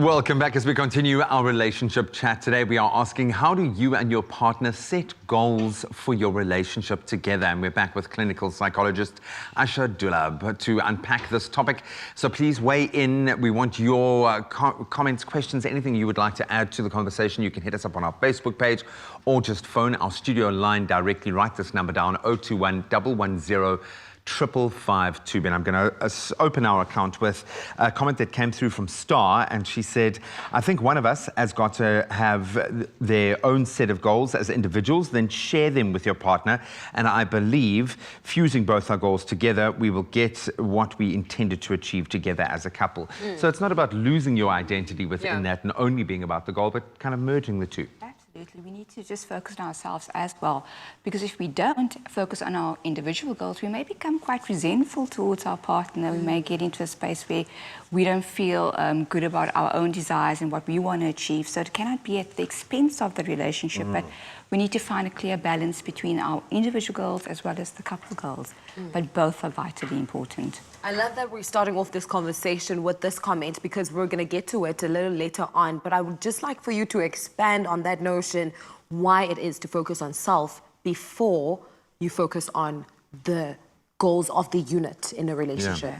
Welcome back as we continue our relationship chat. Today we are asking, how do you and your partner set goals for your relationship together? And we're back with clinical psychologist Asha Dullabh to unpack this topic. So please weigh in. We want your comments, questions, anything you would like to add to the conversation. You can hit us up on our Facebook page or just phone our studio line directly. Write this number down, 021 110 552. And I'm going to open our account with a comment that came through from Star, and she said, I think one of us has got to have their own set of goals as individuals, then share them with your partner, and I believe fusing both our goals together, we will get what we intended to achieve together as a couple. So it's not about losing your identity within that and only being about the goal, but kind of merging the two. Absolutely. We need to just focus on ourselves as well, because if we don't focus on our individual goals, we may become quite resentful towards our partner. We may get into a space where we don't feel good about our own desires and what we want to achieve. So it cannot be at the expense of the relationship, but we need to find a clear balance between our individual goals as well as the couple goals. But both are vitally important. I love that we're starting off this conversation with this comment, because we're going to get to it a little later on. But I would just like for you to expand on that notion, why it is to focus on self before you focus on the goals of the unit in a relationship.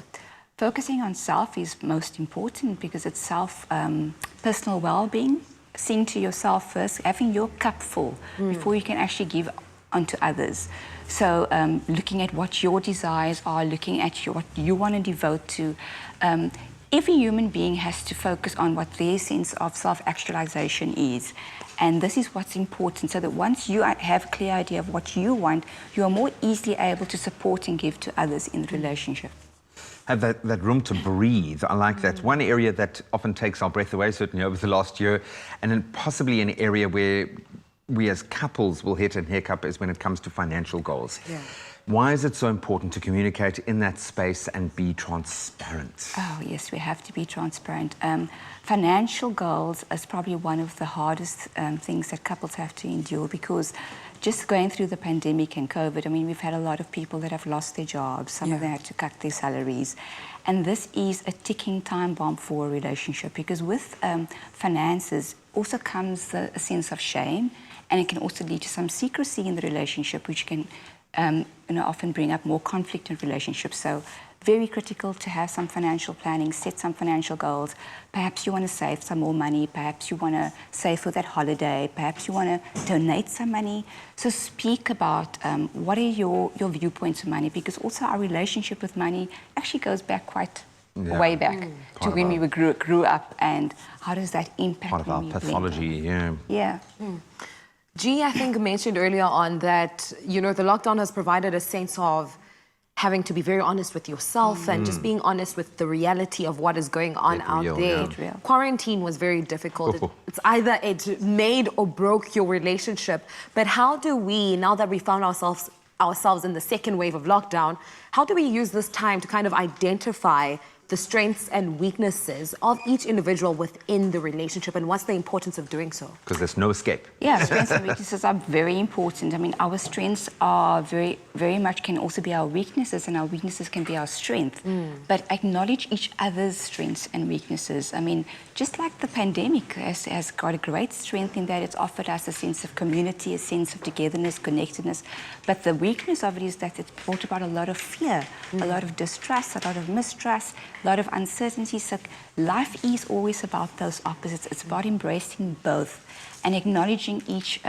Focusing on self is most important because it's personal well-being, seeing to yourself first, having your cup full before you can actually give onto others. So looking at what your desires are, looking at what you want to devote to. Every human being has to focus on what their sense of self-actualization is. And this is what's important, so that once you have a clear idea of what you want, you are more easily able to support and give to others in the relationship. Have that room to breathe. I like that. One area that often takes our breath away, certainly over the last year, and then possibly an area where we as couples will hit and hiccup, is when it comes to financial goals. Why is it so important to communicate in that space and be transparent? Oh, yes, we have to be transparent. Financial goals is probably one of the hardest things that couples have to endure, because just going through the pandemic and COVID, I mean, we've had a lot of people that have lost their jobs. Some of them had to cut their salaries. And this is a ticking time bomb for a relationship, because with finances also comes a sense of shame, and it can also lead to some secrecy in the relationship, which can often bring up more conflict in relationships. So very critical to have some financial planning, set some financial goals. Perhaps you want to save some more money, perhaps you want to save for that holiday, perhaps you want to donate some money. So speak about what are your viewpoints of money, because also our relationship with money actually goes back quite way back to when we grew up, and how does that impact part of our pathology. G, I think, mentioned earlier on that, the lockdown has provided a sense of having to be very honest with yourself and just being honest with the reality of what is going on out there. Quarantine was very difficult. It's either it made or broke your relationship. But how do we, now that we found ourselves in the second wave of lockdown, how do we use this time to kind of identify the strengths and weaknesses of each individual within the relationship, and what's the importance of doing so? Because there's no escape. Yeah, strengths and weaknesses are very important. I mean, our strengths are very much can also be our weaknesses, and our weaknesses can be our strength. But acknowledge each other's strengths and weaknesses. I mean, just like the pandemic has got a great strength in that it's offered us a sense of community, a sense of togetherness, connectedness. But the weakness of it is that it's brought about a lot of fear, a lot of distrust, a lot of mistrust, a lot of uncertainty. So life is always about those opposites. It's about embracing both and acknowledging each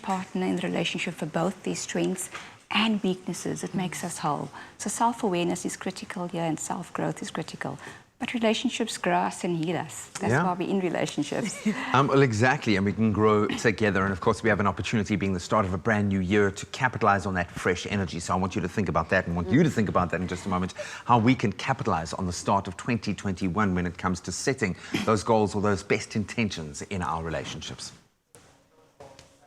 partner in the relationship for both their strengths and weaknesses. It makes us whole. So self-awareness is critical here, and self-growth is critical. But relationships grow us and heal us. That's why we're in relationships. Well, exactly, and we can grow together. And of course, we have an opportunity, being the start of a brand new year, to capitalize on that fresh energy. So I want you to think about that, and want you to think about that in just a moment, how we can capitalize on the start of 2021 when it comes to setting those goals or those best intentions in our relationships.